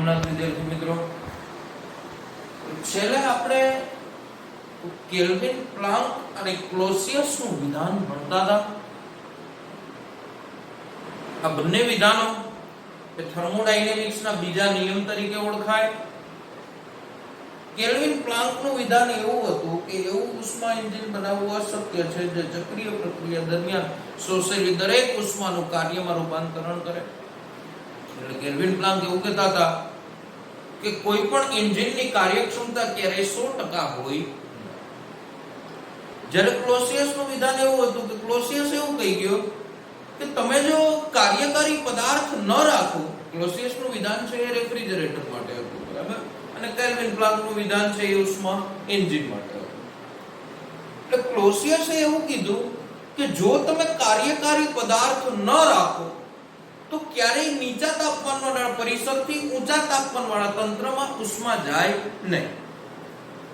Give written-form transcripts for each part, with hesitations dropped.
નમસ્કાર વિદ્યાર્થી મિત્રો, છેલ્લે આપણે કેલ્વિન પ્લાન્ક અને ક્લોસિયસ નું વિધાન ભણતા હતા. આ બંને વિધાનો એ થર્મોડાયનેમિક્સ ના બીજા નિયમ તરીકે ઓળખાય. કેલ્વિન પ્લાન્ક નું વિધાન એવું હતું કે એવું ઉષ્મા એન્જિન બનાવવું અશક્ય છે જે ચક્રીય પ્રક્રિયા દરમિયાન શોષેલી દરેક ઉષ્માનું કાર્યમાં રૂપાંતરણ કરે. એટલે કેલ્વિન પ્લાન્ક એવું કહેતા હતા કે કોઈ પણ એન્જિનની કાર્યક્ષમતા ક્યારેય 100% હોય. જ્યારે ક્લોસિયસ નું વિધાન એવું હતું કે ક્લોસિયસ એવું કહી ગયો કે તમે જો કાર્યકારી પદાર્થ ન રાખો, ક્લોસિયસ નું વિધાન છે એ રેફ્રિજરેટર માટે હતું, બરાબર, અને કેલ્વિન પ્લાન્ક નું વિધાન છે એ ઉષ્મા એન્જિન માટે હતું. એટલે ક્લોસિયસે એવું કીધું કે જો તમે કાર્યકારી પદાર્થ ન રાખો તો ક્યારેય નીચા તાપમાનવાળા પરિસરથી ઊંચા તાપમાનવાળા તંત્રમાં ઉષ્મા જાય નહીં.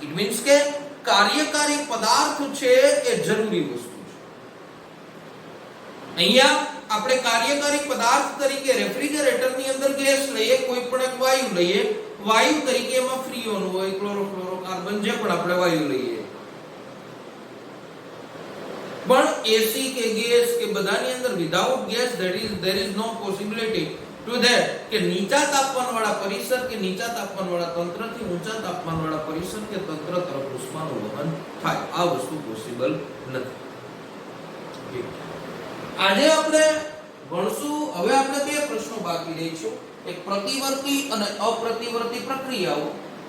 ઇટ મીન્સ કે કાર્યકારી પદાર્થ છે એ જરૂરી વસ્તુ છે. અહીંયા આપણે કાર્યકારી પદાર્થ તરીકે રેફ્રિજરેટરની અંદર ગેસ લઈએ, કોઈ પણ એક વાયુ લઈએ, વાયુ તરીકે એમાં ફ્રીઓન હોય, ક્લોરોફ્લોરોકાર્બન, જે પણ આપણે વાયુ લઈએ, પણ એસી કે ગેસ કે બધાની અંદર without gas there is no possibility to that કે નીચા તાપમાનવાળા પરિસર કે નીચા તાપમાનવાળા તંત્રથી ઊંચા તાપમાનવાળા પરિસર કે તંત્ર તરફ ઉષ્માનું વહન થાય. આ વસ્તુ પોસિબલ નથી. આજે આપણે ભણશું. હવે આપણે બે પ્રશ્નો બાકી રહી છે, એક પ્રતિવર્તી અને અપ્રતિવર્તી પ્રક્રિયાઓ,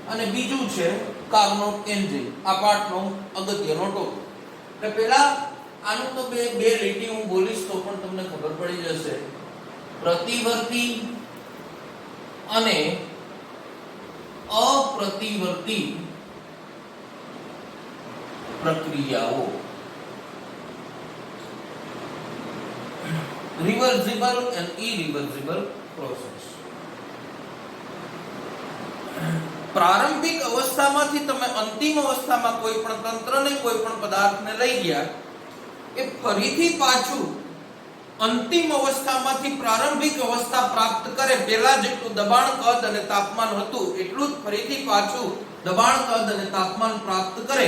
અને બીજું છે કાર્નોટ એન્જિન. આ પાઠનો અગત્યનો ટોપિક. એટલે પહેલા આનું તો બે લીટી હું બોલીશ તો પણ તમને ખબર પડી જશે. પ્રતિવર્તી અને અપ્રતિવર્તી પ્રક્રિયાઓ. Reversible and irreversible process. પ્રારંભિક અવસ્થામાંથી તમે અંતિમ અવસ્થામાં કોઈ પણ તંત્રને, કોઈ પણ પદાર્થને લઈ ગયા, એ ફરીથી પાછું અંતિમ અવસ્થામાંથી પ્રારંભિક અવસ્થા પ્રાપ્ત કરે, પહેલા જેટલું દબાણ, કદ અને તાપમાન હતું એટલું જ ફરીથી પાછું દબાણ, કદ અને તાપમાન પ્રાપ્ત કરે,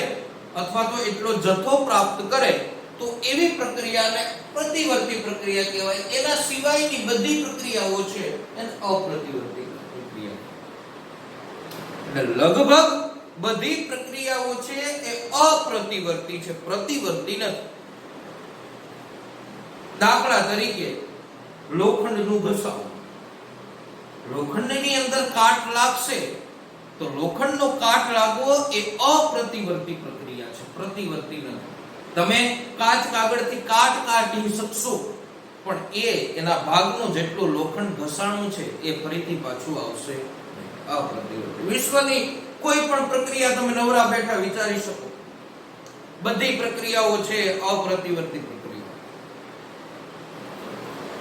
અથવા તો એટલો જથ્થો પ્રાપ્ત કરે, તો એવી પ્રક્રિયાને પ્રતિવર્તી પ્રક્રિયા કહેવાય. એના સિવાયની બધી પ્રક્રિયાઓ છે એને અપ્રતિવર્તી પ્રક્રિયા. એટલે લગભગ બધી પ્રક્રિયાઓ છે એ અપ્રતિવર્તી છે, પ્રતિવર્તી નથી. દાખલા તરીકે લોખંડનું ઘસાવું. લોખંડની અંદર કાટ લાગશે તો લોખંડનો કાટ લાગવો એ અપ્રતિવર્તી પ્રક્રિયા છે, પ્રતિવર્તી નથી. તમે કાચ કાગળથી કાટ કાઢી શકશો, પણ એના ભાગનો જેટલો લોખંડ ઘસાણું છે એ ફરીથી પાછું આવશે. અપ્રતિવર્તી. વિશ્વની કોઈ પણ પ્રક્રિયા તમે નવરા બેઠા વિચારી શકો, બધી પ્રક્રિયાઓ છે અપ્રતિવર્તી પ્રક્રિયા.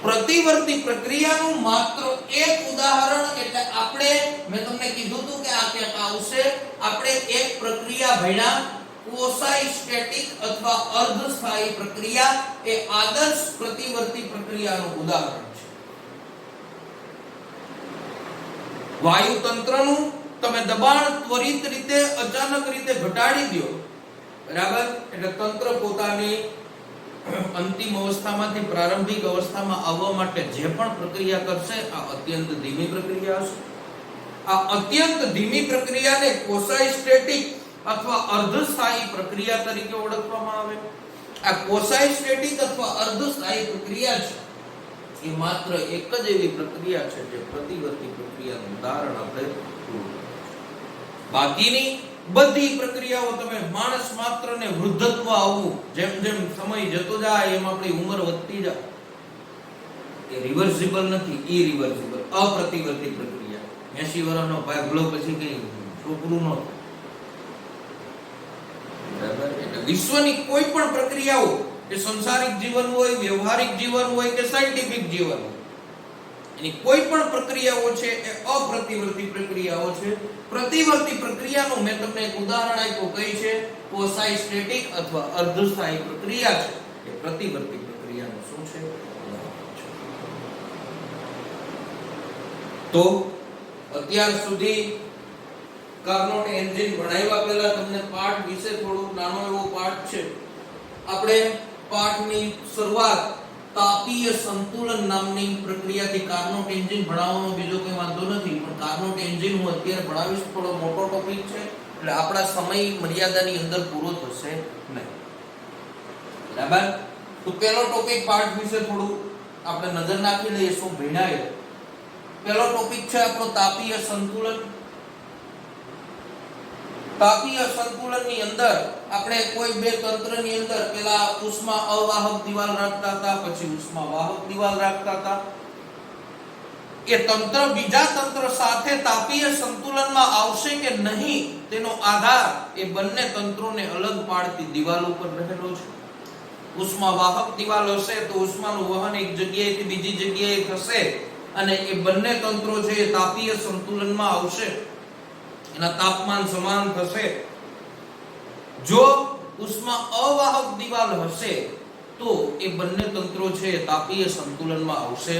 પ્રતિવર્તી પ્રક્રિયાનું માત્ર એક ઉદાહરણ, એટલે મેં તમને કીધું હતું કે આ ક્યાંક આવશે, આપણે એક પ્રક્રિયા ભણ્યા, ક્વોસાઈ સ્ટેટિક અથવા અર્ધસ્થાયી પ્રક્રિયા. એ આદર્શ પ્રતિવર્તી પ્રક્રિયાનું ઉદાહરણ છે. વાયુ તંત્રનું તમે દબાણ ત્વરિત રીતે, અચાનક રીતે ઘટાડી દો, બરાબર, એટલે તંત્ર પોતાની અંતિમ અવસ્થામાંથી પ્રારંભિક અવસ્થામાં આવવા માટે જે પણ પ્રક્રિયા કરશે, આ અત્યંત ધીમી પ્રક્રિયા હશે. આ અત્યંત ધીમી પ્રક્રિયાને ક્વોસાઈ સ્ટેટિક અથવા અર્ધસ્થાયી પ્રક્રિયા તરીકે ઓળખવામાં આવે. આ ક્વોસાઈ સ્ટેટિક અથવા અર્ધસ્થાયી પ્રક્રિયા છે એ માત્ર એક જ એવી પ્રક્રિયા છે જે પ્રતિવર્તી પ્રક્રિયાનું ઉદાહરણ આપણે. બાકીની બધી પ્રક્રિયાઓ, તમે માણસ માત્રને વૃદ્ધત્વ આવવું, જેમ જેમ સમય જતો જાય એમ આપણી ઉંમર વધતી જાય, એ રિવર્સિબલ નથી, ઇરિવર્સિબલ, અપ્રતિવર્તી પ્રક્રિયા. 80 વર્ષનો ભાગલો પછી કઈ છોકરું ન થાય, બરાબર. એટલે વિશ્વની કોઈ પણ પ્રક્રિયાઓ, કે સંસારિક જીવન હોય, વ્યવહારિક જીવન હોય કે સાયન્ટિફિક જીવન હોય, એની કોઈ પણ પ્રક્રિયાઓ છે એ અપ્રતિવર્તી પ્રક્રિયાઓ છે. પ્રતિવર્તી પ્રક્રિયાનું મેં તમને એક ઉદાહરણ આપ્યું, કઈ છે? ક્વોસાઈ સ્ટેટિક અથવા અર્ધસ્થાયી પ્રક્રિયા છે. એ પ્રતિવર્તી પ્રક્રિયાનું શું છે? તો અત્યાર સુધી કાર્નોટ એન્જિન ભણાવ્યા પહેલા તમને પાઠ વિશે થોડું નાનો એવો પાઠ છે. આપણે પાઠની શરૂઆત તાપીય સંતુલન નામની પ્રક્રિયાથી કાર્નોટ એન્જિન ભણાવવાનો બીજો કોઈ વાંધો નથી, પણ કાર્નોટ એન્જિન હું અત્યારે ભણાવીશ, થોડો મોટો ટોપિક છે એટલે આપણા સમય મર્યાદાની અંદર પૂરો થશે નહીં. બરાબર? તો પહેલો ટોપિક પાઠ વિશે થોડું આપણે નજર નાખી લઈએ શું ભણાય. પહેલો ટોપિક છે આપણો તાપીય સંતુલન. તાપીય સંતુલનની અંદર આપણે કોઈ બે તંત્રની અંદર પેલા ઉષ્મા અવાહક દિવાલ રાખતા હતા, પછી ઉષ્મા વાહક દિવાલ રાખતા હતા. એ તંત્ર બીજા તંત્ર સાથે તાપીય સંતુલનમાં આવશે કે નહીં તેનો આધાર એ બંને તંત્રોને અલગ પાડતી દિવાલ ઉપર રહેલો છે. ઉષ્મા વાહક દિવાલ હશે તો ઉષ્માનું વહન એક જગ્યાએથી બીજી જગ્યાએ થશે અને એ બંને તંત્રો છે એ તાપીય સંતુલનમાં આવશે, એના તાપમાન સમાન થશે. જો ઉષ્મા અવાહક દિવાલ હશે તો એ બંને તંત્રો છે તાપીય સંતુલનમાં આવશે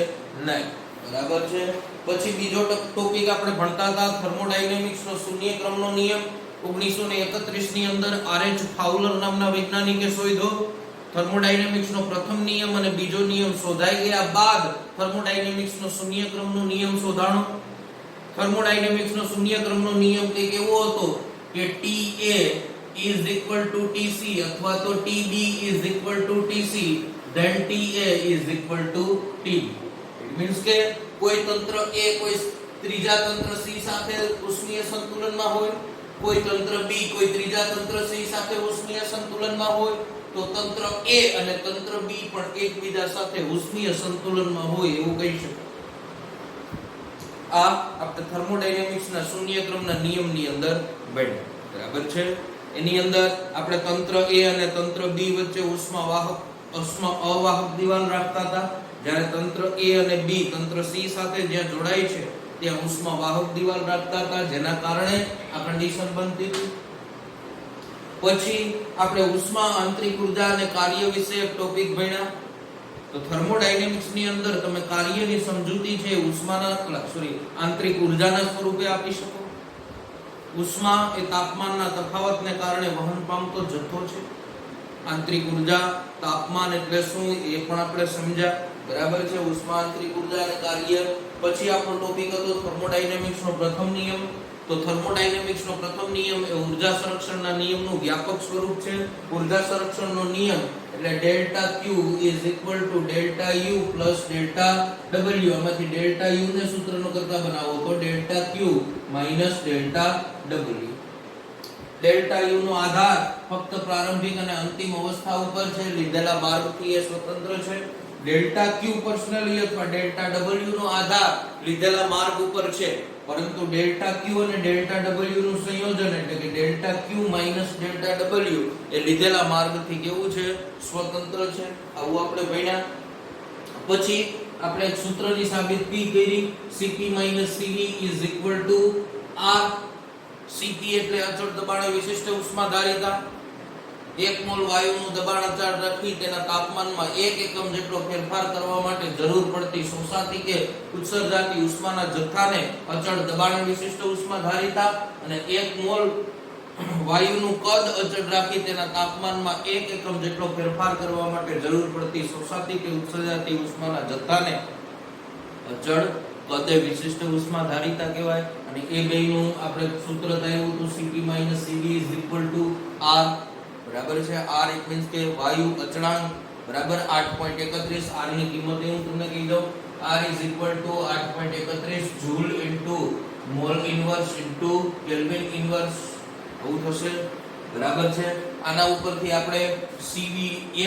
નહીં. બરાબર છે? પછી બીજો ટોપિક આપણે ભણતા હતા થર્મોડાયનેમિક્સ નો શૂન્ય ક્રમનો નિયમ. 1931 ની અંદર આરએચ ફાઉલર નામના વૈજ્ઞાનિકે શોધ્યો. થર્મોડાયનેમિક્સ નો પ્રથમ નિયમ અને બીજો નિયમ શોધાઈ ગયા બાદ થર્મોડાયનેમિક્સ નો શૂન્ય ક્રમનો નિયમ શોધાણો. થર્મોડાયનેમિક્સ નો શૂન્ય ક્રમનો નિયમ કંઈક એવો હતો કે TA is equal to TC અથવા તો TB is equal to TC then TA is equal to TB. It means કે કોઈ તંત્ર A કોઈ ત્રીજા તંત્ર C સાથે ઉષ્મીય સંતુલનમાં હોય, કોઈ તંત્ર B કોઈ ત્રીજા તંત્ર C સાથે ઉષ્મીય સંતુલનમાં હોય, તો તંત્ર A અને તંત્ર B પણ એકબીજા સાથે ઉષ્મીય સંતુલનમાં હોય એવું કહી શકાય. આ આપણે થર્મોડાયનેમિક્સના શૂન્ય ક્રમના નિયમની અંદર ભણ્યા. બરાબર છે? એની અંદર આપણે તંત્ર A અને તંત્ર B વચ્ચે ઉષ્મા અવાહક દિવાલ રાખતા હતા, જ્યારે તંત્ર A અને B તંત્ર C સાથે જ્યાં જોડાય છે ત્યાં ઉષ્મા વાહક દિવાલ રાખતા હતા, જેના કારણે આ કન્ડિશન બનતી હતી. પછી આપણે ઉષ્મા આંતરિક ઉર્જા અને કાર્ય વિશે એક ટોપિક ભણ્યા. તો થર્મોડાયનેમિક્સ ની અંદર તમે કાર્યની સમજૂતી છે આંતરિક ઉર્જાના સ્વરૂપે આપી શકો. ઉષ્મા એ તાપમાનના તફાવતને કારણે વહન પામતો જથ્થો છે. આંતરિક ઉર્જા તાપમાન એટલે શું એ પણ આપણે સમજ્યા. બરાબર છે? ઉષ્મા આંતરિક ઉર્જા અને કાર્ય. પછી આપણો ટોપિક હતો થર્મોડાયનેમિક્સ નો પ્રથમ નિયમ. તો થર્મોડાયનેમિક્સ નો પ્રથમ નિયમ એ ઊર્જા સંરક્ષણના નિયમનું વ્યાપક સ્વરૂપ છે. ઊર્જા સંરક્ષણનો નિયમ એટલે delta Q is equal to delta U plus delta W. આમાંથી ડેલ્ટા U ને સૂત્રનો કરતા બનાવો તો delta Q minus delta W. Delta U નો આધાર ફક્ત પ્રારંભિક અને અંતિમ અવસ્થા ઉપર છે, લીધેલા માર્ગથી એ સ્વતંત્ર છે. ડેલ્ટા Q પર્સનલી અથવા ડેલ્ટા W નો આધાર લીધેલા માર્ગ ઉપર છે, પરંતુ ડેલ્ટા Q અને ડેલ્ટા W નું સંયોજન એટલે કે delta Q minus delta W એ લીધેલા માર્ગથી કેવું છે? સ્વતંત્ર છે. આવું આપણે ભણ્યા. પછી આપણે એક સૂત્રની સાબિતી કરી Cp Cv is equal to R. Cp એટલે અચળ દબાણ વિશિષ્ટ ઉષ્માધારિતા. 1 મોલ વાયુનું દબાણ અચળ રાખી તેના તાપમાનમાં 1 એકમ જેટલો ફેરફાર કરવા માટે જરૂર પડતી શોષાતી કે ઉત્સર્જાતી ઉષ્માના જથ્થાને અચળ દબાણ વિશિષ્ટ ઉષ્માધારિતા અને 1 મોલ વાયુનું કદ અચળ રાખી તેના તાપમાનમાં 1 એકમ જેટલો ફેરફાર કરવા માટે જરૂર પડતી શોષાતી કે ઉત્સર્જાતી ઉષ્માના જથ્થાને અચળ કદ વિશિષ્ટ ઉષ્માધારિતા કહેવાય. અને એ બેયનું આપણે સૂત્ર થયું હતું Cp Cv is equal to R. બરાબર છે? R it means કે વાયુ અચળાંક બરાબર 8.31. R ની કિંમત હું તમને કહી દઉં. R is equal to 8.31 joule into mole inverse into Kelvin inverse. આવું થશે. બરાબર છે? આના ઉપરથી આપણે Cv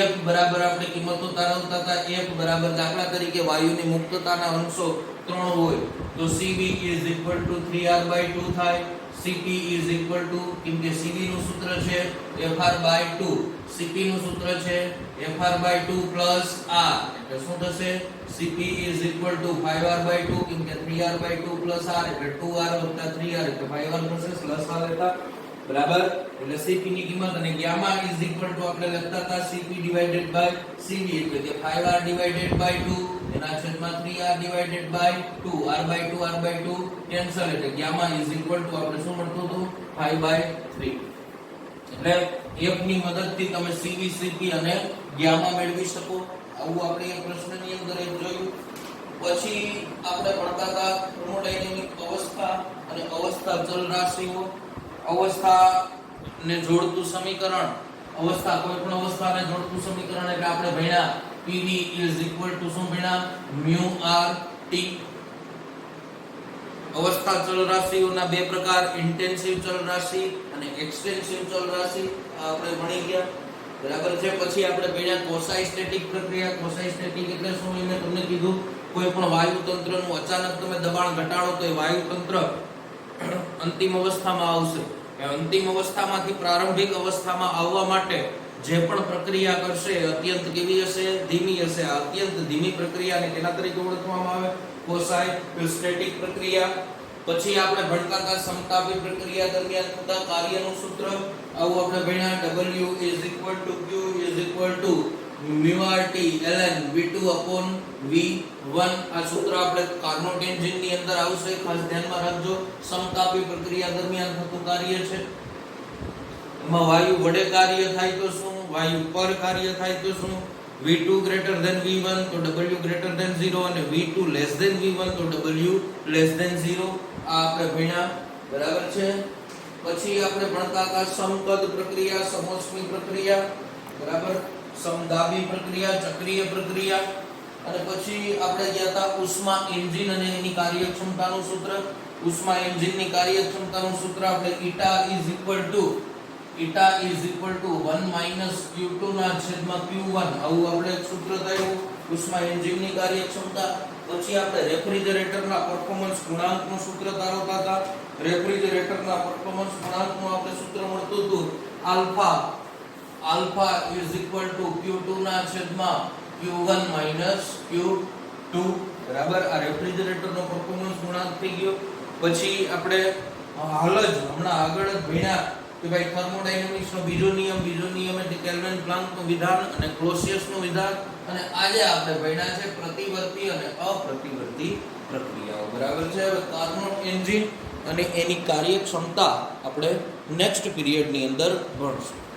F બરાબર આપણે કિંમતો તારવતા હતા. F બરાબર દાખલા તરીકે વાયુની મુક્તતાના અંશો 3 હોય તો Cv is equal to 3R/2 થાય. Cp is equal to કેમ કે Cv નું સૂત્ર છે Fr/2, Cp નું સૂત્ર છે Fr/2 plus R એટલે શું થશે? Cp is equal to 5R/2 કેમ કે 3R/2 plus R એટલે 2R + 3R એટલે 5R થશે પ્લસ R હતા. બરાબર? એટલે Cp ની કિંમત અને ગામા is equal to આપણે લખતા હતા Cp divided by Cv એટલે કે 5R divided by 2 એના છેદમાં 3r divided by 2 r/2 cancel એટલે ગામા ઇઝ ઇક્વલ ટુ આપણે શું મળતું હતું 5/3 એટલે f ની મદદથી તમે cv cp અને ગામા મેળવી શકો આવું આપણે એક પ્રશ્નની અંદર જોયું પછી આપણે ભણતા હતા થર્મોડાયનેમિક અવસ્થા અને અવસ્થા ચલ રાશિઓ અવસ્થા ને જોડતું સમીકરણ અવસ્થા કોઈ પણ અવસ્થાને જોડતું સમીકરણ એટલે આપણે ભણ્યા PV શું ભણ્યા mu r t અવસ્થા ચલ રાશિઓના બે પ્રકાર ઇન્ટેન્સિવ ચલ રાશિ અને એક્સટેન્સિવ ચલ રાશિ આપણે ભણી ગયા બરાબર છે પછી આપણે ભણ્યા કોસાઇસ્ટેટિક પ્રક્રિયા કોસાઇસ્ટેટિક એટલે શું મેં તમને કીધું કોઈ પણ વાયુ તંત્રનું અચાનક તમે દબાણ ઘટાડો તો એ વાયુ તંત્ર અંતિમ અવસ્થામાં આવશે એ અંતિમ અવસ્થામાંથી પ્રારંભિક અવસ્થામાં આવવા માટે જે પણ પ્રક્રિયા કરશે અત્યંત કેવી હશે ધીમી હશે આ અત્યંત ધીમી પ્રક્રિયાને કેના તરીકે ઓળખવામાં આવે કોસાઇસ્ટેટિક પ્રક્રિયા પછી આપણે ભણતા હતા સમતાપી પ્રક્રિયા દરમિયાન થતા કાર્યનું સૂત્ર આવું આપણે ભણ્યા W q mu rt ln v2 v1 આ સૂત્ર આપણે કાર્નોટ એન્જિન ની અંદર આવશે ખાસ ધ્યાનમાં રાખજો સમતાપી પ્રક્રિયા દરમિયાન થતું કાર્ય છે એમાં વાયુ વડે કાર્ય થાય તો શું વાયુ પર કાર્ય થાય તો શું v2 greater than v1 તો w greater than 0 અને v2 less than v1 તો w less than 0 આ આપણે ભણ્યા બરાબર છે પછી આપણે ભણતા હતા સમકદ પ્રક્રિયા સમોષ્મી પ્રક્રિયા બરાબર સમદાબી પ્રક્રિયા ચક્રીય પ્રક્રિયા અને પછી આપણે ગયા હતા ઉષ્મા એન્જિન અને એની કાર્યક્ષમતાનું સૂત્ર ઉષ્મા એન્જિનની કાર્યક્ષમતાનું સૂત્ર આપણે eta is equal to 1 q2 ના છેદમાં q1 આવું આપણે એક સૂત્ર થયું ઉષ્મા એન્જિનની કાર્યક્ષમતા પછી આપણે રેફ્રિજરેટરના પરફોર્મન્સ ગુણાંકનું સૂત્ર તારવતા હતા રેફ્રિજરેટરના પરફોર્મન્સ ગુણાંકનું આપણે સૂત્ર મળતું હતું alpha is equal to q2 ના છેદમાં q1 q2 બરાબર આ રેફ્રિજરેટરનો પરફોર્મન્સ ગુણાંક થઈ ગયો પછી આપણે હાલ જ હમણાં આગળ જ ભણ્યા કે ભાઈ થર્મોડાયનેમિક્સ નો બીજો નિયમ એટલે કેલ્વિન પ્લાન્ક નું વિધાન અને ક્લોસિયસ નું વિધાન અને આજે આપણે ભણ્યા છે પ્રતિવર્તી અને અપ્રતિવર્તી પ્રક્રિયાઓ બરાબર છે હવે કાર્નોટ એન્જિન અને એની કાર્યક્ષમતા આપણે નેક્સ્ટ પીરિયડ ની અંદર ભણશું